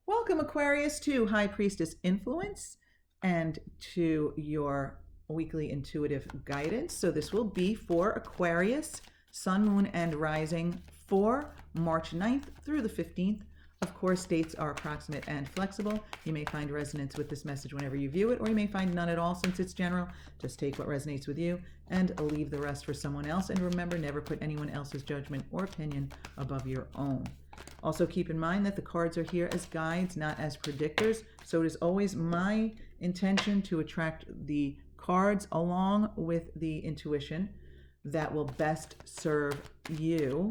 Welcome, Aquarius, to High Priestess Influence and to your weekly intuitive guidance. So this will be for Aquarius, Sun, Moon, and Rising for March 9th through the 15th. Of course, dates are approximate and flexible. You may find resonance with this message whenever you view it, or you may find none at all since it's general. Just take what resonates with you and leave the rest for someone else. And remember, never put anyone else's judgment or opinion above your own. Also, keep in mind that the cards are here as guides, not as predictors. So it is always my intention to attract the cards along with the intuition that will best serve you,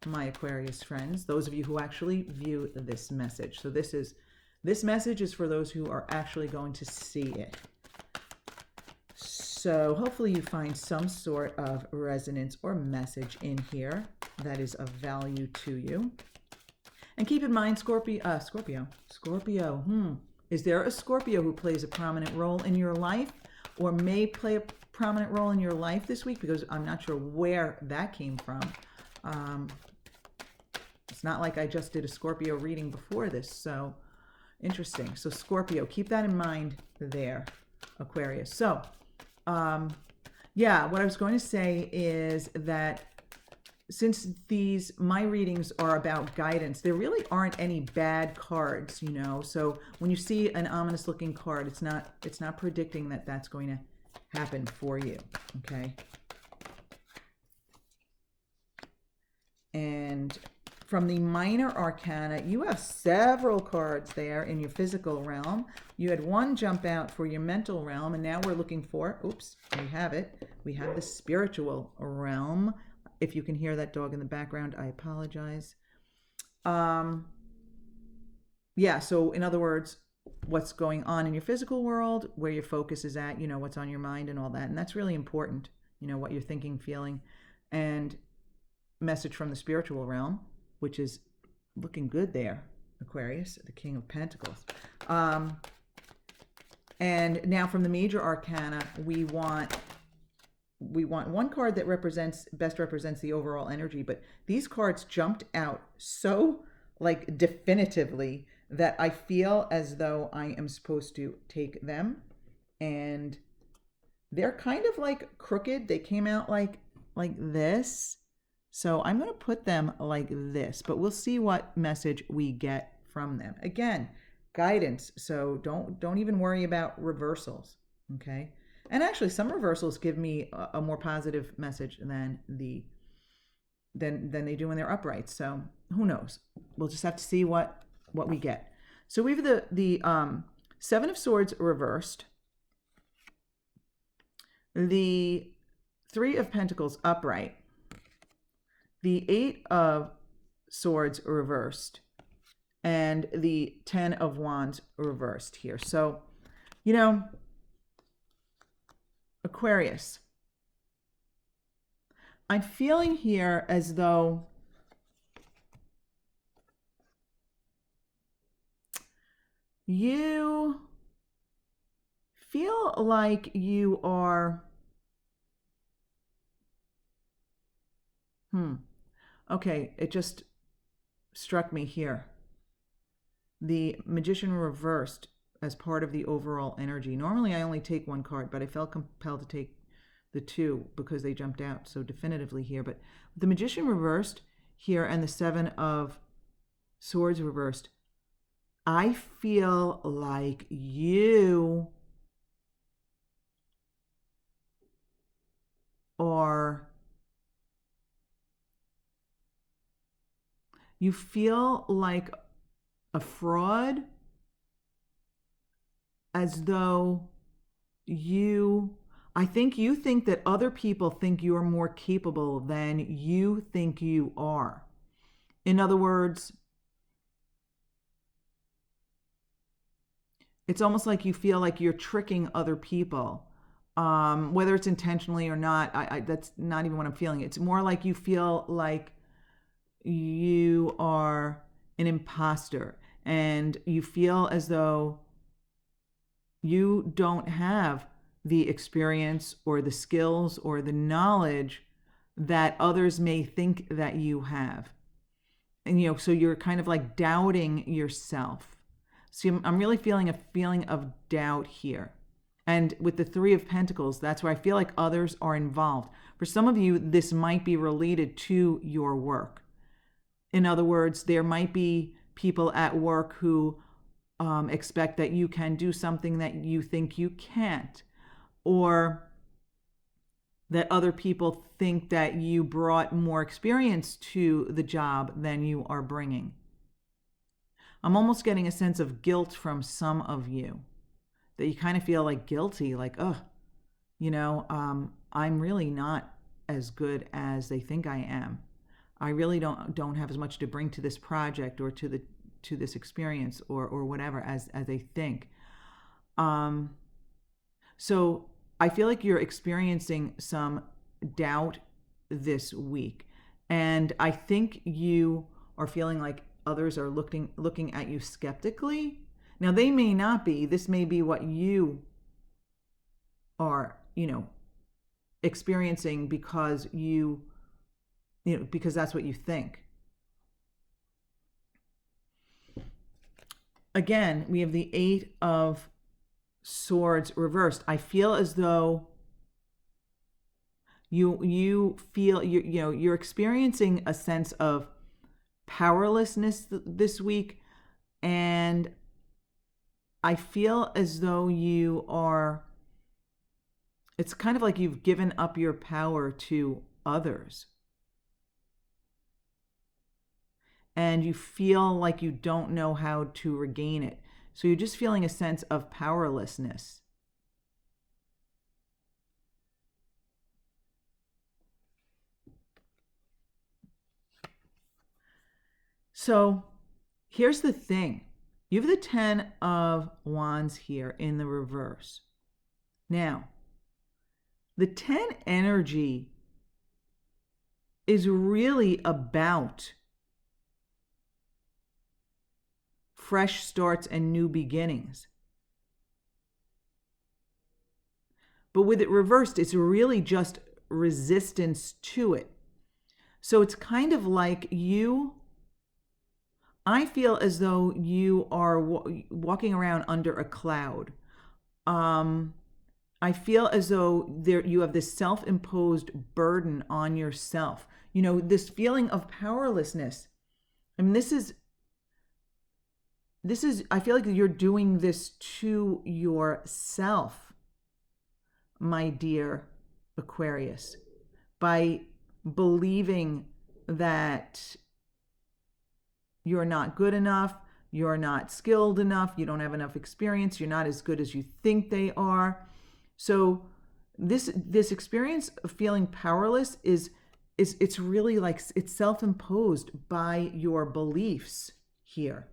my Aquarius friends, those of you who actually view this message. So this message is for those who are actually going to see it. So hopefully you find some sort of resonance or message in here that is of value to you. And keep in mind, Scorpio. Is there a Scorpio who plays a prominent role in your life or may play a prominent role in your life this week? Because I'm not sure where that came from. It's not like I just did a Scorpio reading before this. So interesting. So Scorpio, keep that in mind there, Aquarius. So, yeah, what I was going to say is that since my readings are about guidance, there really aren't any bad cards, So when you see an ominous looking card, it's not predicting that that's going to happen for you, okay? And from the minor arcana, you have several cards there in your physical realm. You had one jump out for your mental realm, and now we're looking for, we have it. We have the spiritual realm. If you can hear that dog in the background, I apologize. Yeah, so in other words, what's going on in your physical world, where your focus is at, what's on your mind and all that. And that's really important, what you're thinking, feeling. And message from the spiritual realm, which is looking good there, Aquarius, the King of Pentacles. And now from the major arcana, we want one card that best represents the overall energy, but these cards jumped out so definitively that I feel as though I am supposed to take them, and they're kind of like crooked. They came out like this. So I'm going to put them like this, but we'll see what message we get from them. Again, guidance. So don't even worry about reversals. Okay. And actually some reversals give me a more positive message than they do when they're upright. So who knows? We'll just have to see what we get. So we have the Seven of Swords reversed, the Three of Pentacles upright, the Eight of Swords reversed, and the Ten of Wands reversed here. So, Aquarius, I'm feeling here as though you feel like you are, okay, it just struck me here. The Magician reversed as part of the overall energy. Normally I only take one card, but I felt compelled to take the two because they jumped out so definitively here. But the Magician reversed here and the Seven of Swords reversed, I feel like you feel like a fraud, as though I think you think that other people think you're more capable than you think you are. In other words, it's almost like you feel like you're tricking other people, whether it's intentionally or not. That's not even what I'm feeling. It's more like you feel like you are an imposter, and you feel as though you don't have the experience or the skills or the knowledge that others may think that you have. And so you're kind of like doubting yourself. See, I'm really feeling a feeling of doubt here. And with the Three of Pentacles, that's where I feel like others are involved. For some of you, this might be related to your work. In other words, there might be people at work who expect that you can do something that you think you can't, or that other people think that you brought more experience to the job than you are bringing. I'm almost getting a sense of guilt from some of you, that you kind of feel like guilty, like, I'm really not as good as they think I am. I really don't have as much to bring to this project or to this experience or whatever as they think. So I feel like you're experiencing some doubt this week, and I think you are feeling like others are looking at you skeptically. Now, they may not be. This may be what you are, experiencing because because that's what you think. Again, we have the Eight of Swords reversed. I feel as though you feel you're experiencing a sense of powerlessness this week, and I feel as though it's kind of like you've given up your power to others. And you feel like you don't know how to regain it. So you're just feeling a sense of powerlessness. So here's the thing. You have the Ten of Wands here in the reverse. Now, the 10 energy is really about fresh starts and new beginnings. But with it reversed, it's really just resistance to it. So it's kind of like I feel as though you are walking around under a cloud. I feel as though you have this self-imposed burden on yourself. This feeling of powerlessness. I mean, this is, I feel like you're doing this to yourself, my dear Aquarius, by believing that you're not good enough, you're not skilled enough, you don't have enough experience, you're not as good as you think they are. So this experience of feeling powerless it's really like it's self-imposed by your beliefs here.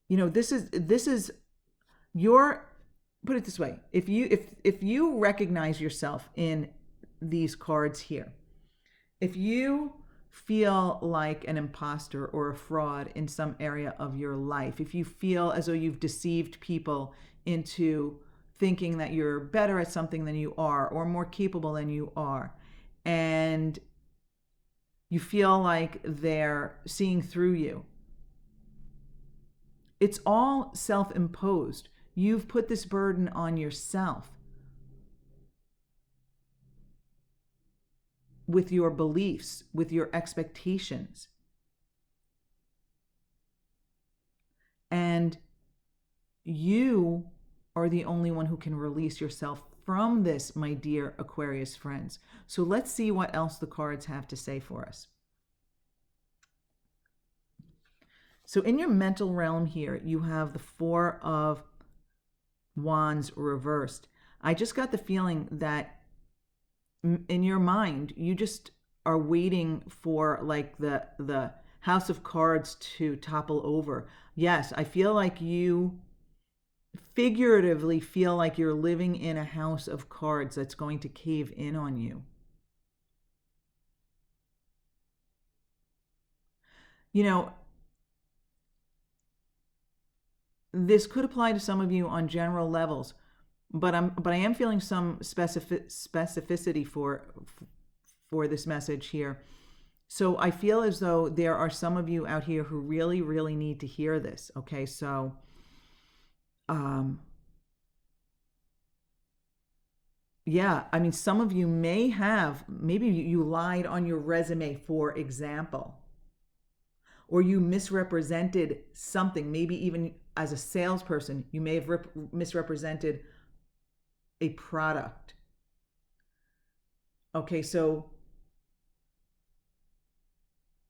This is your, put it this way, if you recognize yourself in these cards here, if you feel like an imposter or a fraud in some area of your life, if you feel as though you've deceived people into thinking that you're better at something than you are or more capable than you are, and you feel like they're seeing through you, it's all self-imposed. You've put this burden on yourself with your beliefs, with your expectations. And you are the only one who can release yourself from this, my dear Aquarius friends. So let's see what else the cards have to say for us. So in your mental realm here, you have the Four of Wands reversed. I just got the feeling that in your mind, you just are waiting for like the House of Cards to topple over. Yes, I feel like you figuratively feel like you're living in a house of cards that's going to cave in on you. This could apply to some of you on general levels, but I am feeling some specificity for this message here. So I feel as though there are some of you out here who really, really need to hear this. Okay, so yeah, I mean, some of you maybe you lied on your resume, for example, or you misrepresented something. Maybe even as a salesperson, you may have misrepresented a product. Okay, so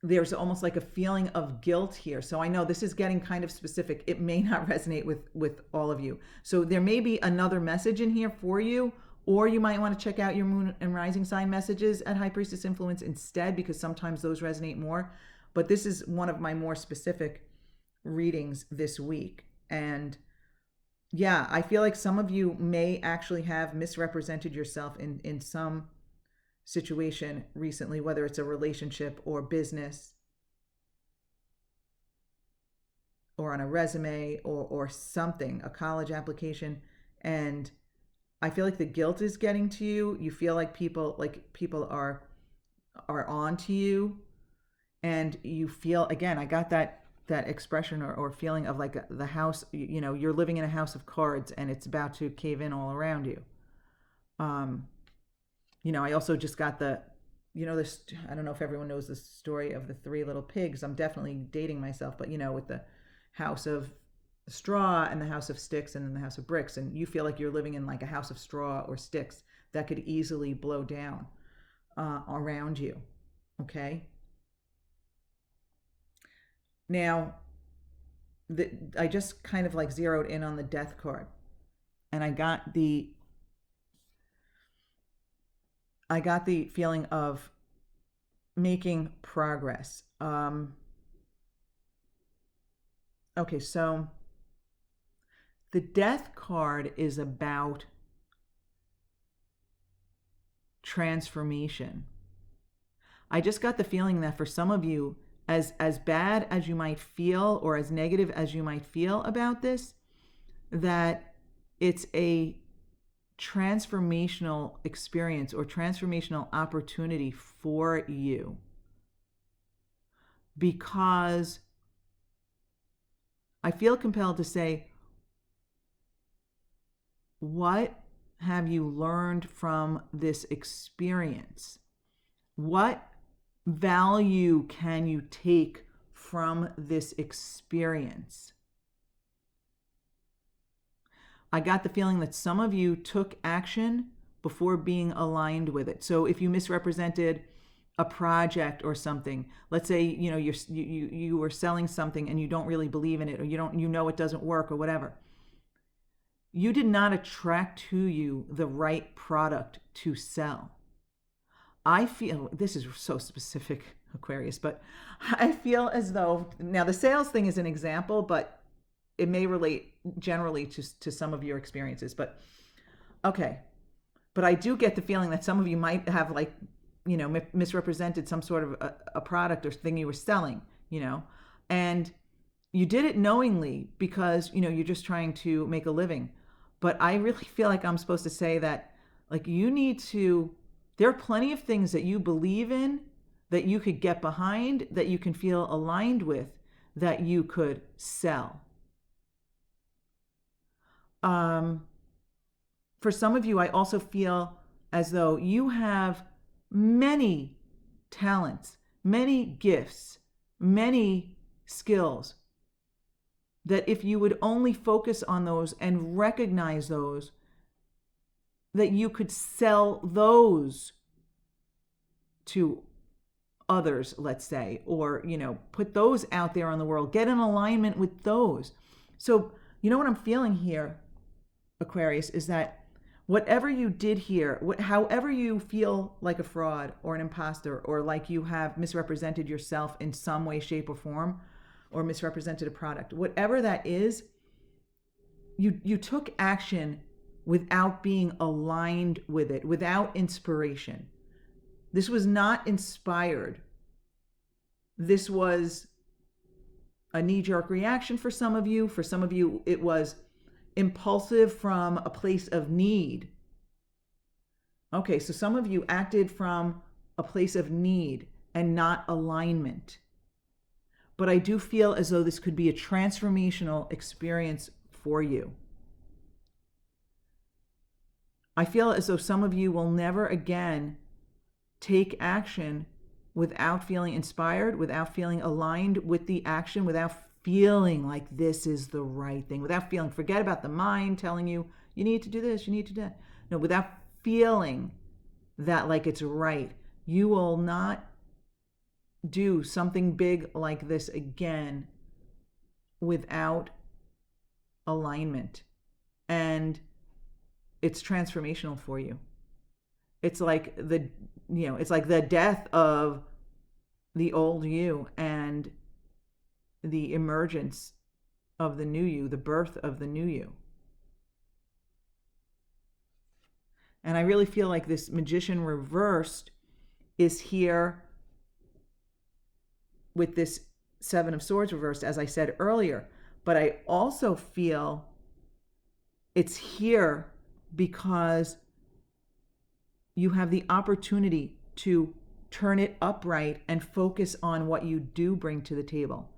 there's almost like a feeling of guilt here. So I know this is getting kind of specific. It may not resonate with all of you. So there may be another message in here for you, or you might want to check out your moon and rising sign messages at High Priestess Influence instead, because sometimes those resonate more. But this is one of my more specific readings this week. And yeah, I feel like some of you may actually have misrepresented yourself in some situation recently, whether it's a relationship or business or on a resume or something, a college application. And I feel like the guilt is getting to you. You feel like people are on to you, and you feel, again, I got that expression or feeling of like the house, you're living in a house of cards and it's about to cave in all around you. I also just got this, I don't know if everyone knows the story of the three little pigs. I'm definitely dating myself, but with the house of straw and the house of sticks and then the house of bricks. And you feel like you're living in like a house of straw or sticks that could easily blow down around you. Okay. Now, I just kind of like zeroed in on the death card, and I got the feeling of making progress. Okay, so the death card is about transformation. I just got the feeling that for some of you, as bad as you might feel or as negative as you might feel about this, that it's a transformational experience or transformational opportunity for you, because I feel compelled to say, what have you learned from this experience? What value can you take from this experience? I got the feeling that some of you took action before being aligned with it. So if you misrepresented a project or something, let's say you were selling something and you don't really believe in it, or it doesn't work or whatever, you did not attract to you the right product to sell. I feel, this is so specific, Aquarius, but I feel as though, now the sales thing is an example, but it may relate generally to some of your experiences. But okay, but I do get the feeling that some of you might have misrepresented some sort of a product or thing you were selling, and you did it knowingly because, you're just trying to make a living. But I really feel like I'm supposed to say that, like, there are plenty of things that you believe in, that you could get behind, that you can feel aligned with, that you could sell. For some of you, I also feel as though you have many talents, many gifts, many skills, that if you would only focus on those and recognize those, that you could sell those to others, let's say, or, put those out there on the world, get in alignment with those. So, what I'm feeling here, Aquarius, is that whatever you did here, however you feel like a fraud or an imposter, or like you have misrepresented yourself in some way, shape, or form, or misrepresented a product, whatever that is, you took action without being aligned with it, without inspiration. This was not inspired. This was a knee-jerk reaction for some of you. For some of you, it was impulsive from a place of need. Okay, so some of you acted from a place of need and not alignment. But I do feel as though this could be a transformational experience for you. I feel as though some of you will never again take action without feeling inspired, without feeling aligned with the action, without feeling like this is the right thing, without feeling, forget about the mind telling you, you need to do this, you need to do that. No, without feeling that like it's right. You will not do something big like this again without alignment. And it's transformational for you. It's like it's like the death of the old you and the emergence of the new you, the birth of the new you. And I really feel like this Magician reversed is here with this Seven of Swords reversed, as I said earlier. But I also feel it's here because you have the opportunity to turn it upright and focus on what you do bring to the table.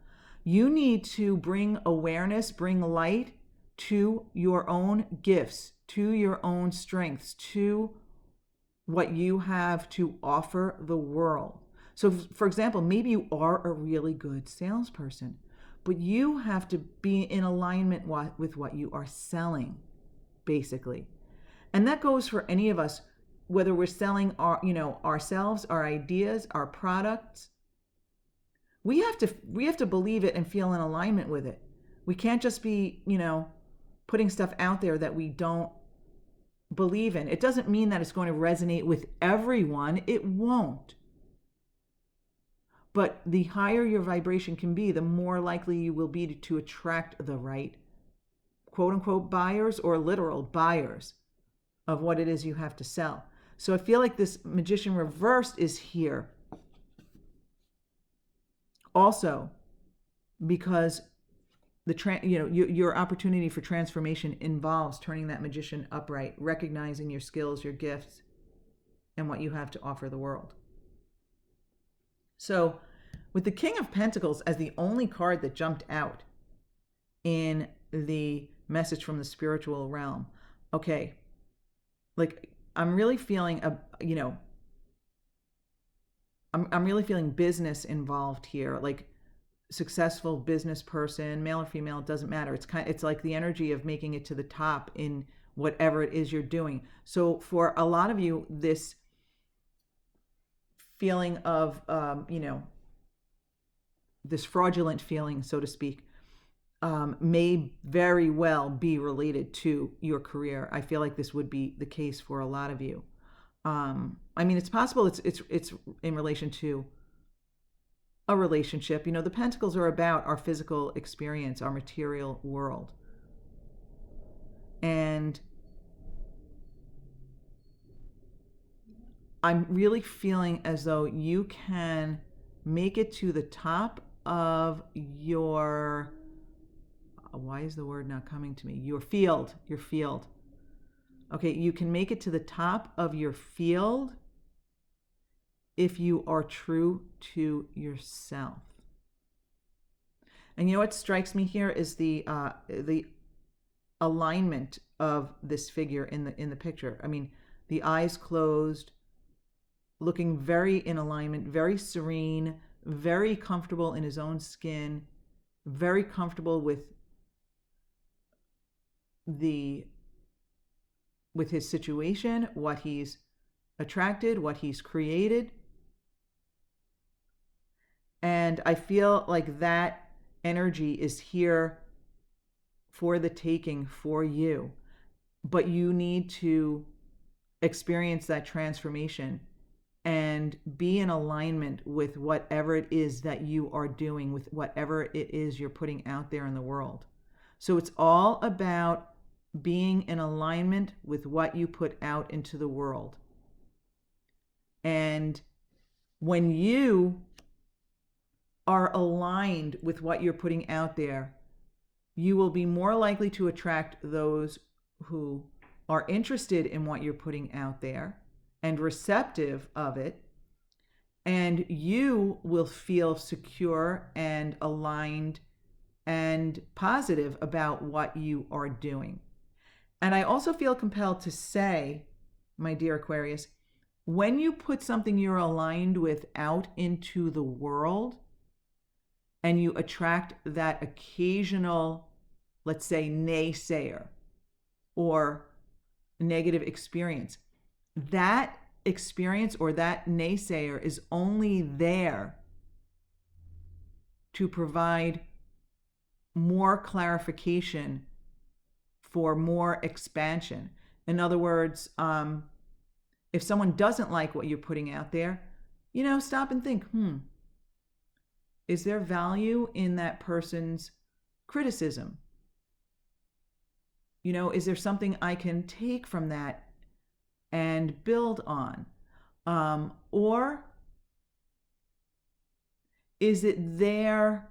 You need to bring awareness, bring light to your own gifts, to your own strengths, to what you have to offer the world. So, for example, maybe you are a really good salesperson, but you have to be in alignment with what you are selling, basically. And that goes for any of us, whether we're selling ourselves, our ideas, our products. We have to believe it and feel in alignment with it. We can't just be, putting stuff out there that we don't believe in. It doesn't mean that it's going to resonate with everyone. It won't. But the higher your vibration can be, the more likely you will be to attract the right, quote unquote, buyers or literal buyers of what it is you have to sell. So I feel like this Magician reversed is here also because your opportunity for transformation involves turning that Magician upright, recognizing your skills, your gifts, and what you have to offer the world. So with the King of Pentacles as the only card that jumped out in the message from the spiritual realm, okay, like I'm really feeling I'm really feeling business involved here, like successful business person, male or female, it doesn't matter. It's like the energy of making it to the top in whatever it is you're doing. So for a lot of you, this feeling of this fraudulent feeling, so to speak, may very well be related to your career. I feel like this would be the case for a lot of you. It's possible it's in relation to a relationship. The Pentacles are about our physical experience, our material world. And I'm really feeling as though you can make it to the top of your, why is the word not coming to me? Your field. Okay, you can make it to the top of your field if you are true to yourself. And what strikes me here is the alignment of this figure in the picture. I mean, the eyes closed, looking very in alignment, very serene, very comfortable in his own skin, very comfortable with his situation, what he's attracted, what he's created. And I feel like that energy is here for the taking for you. But you need to experience that transformation and be in alignment with whatever it is that you are doing, with whatever it is you're putting out there in the world. So it's all about being in alignment with what you put out into the world. And when you are aligned with what you're putting out there, you will be more likely to attract those who are interested in what you're putting out there and receptive of it. and you will feel secure and aligned and positive about what you are doing. And I also feel compelled to say, my dear Aquarius, when you put something you're aligned with out into the world and you attract that occasional, let's say, naysayer or negative experience, that experience or that naysayer is only there to provide more clarification for more expansion. In other words, if someone doesn't like what you're putting out there, stop and think, is there value in that person's criticism? Is there something I can take from that and build on? Or is it there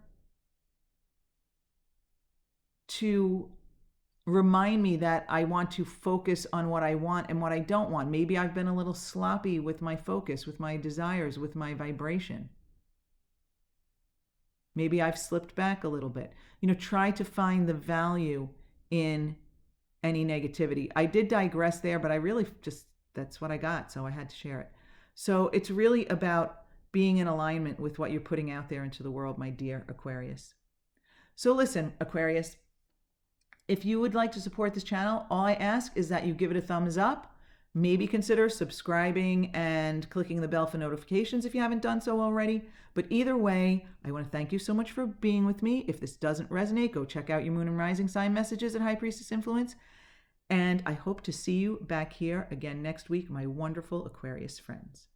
to remind me that I want to focus on what I want and what I don't want? Maybe I've been a little sloppy with my focus, with my desires, with my vibration. Maybe I've slipped back a little bit. Try to find the value in any negativity. I did digress there, but I really that's what I got, so I had to share it. So it's really about being in alignment with what you're putting out there into the world, my dear Aquarius. So listen, Aquarius, if you would like to support this channel, all I ask is that you give it a thumbs up. Maybe consider subscribing and clicking the bell for notifications if you haven't done so already. But either way, I want to thank you so much for being with me. If this doesn't resonate, go check out your moon and rising sign messages at High Priestess Influence. And I hope to see you back here again next week, my wonderful Aquarius friends.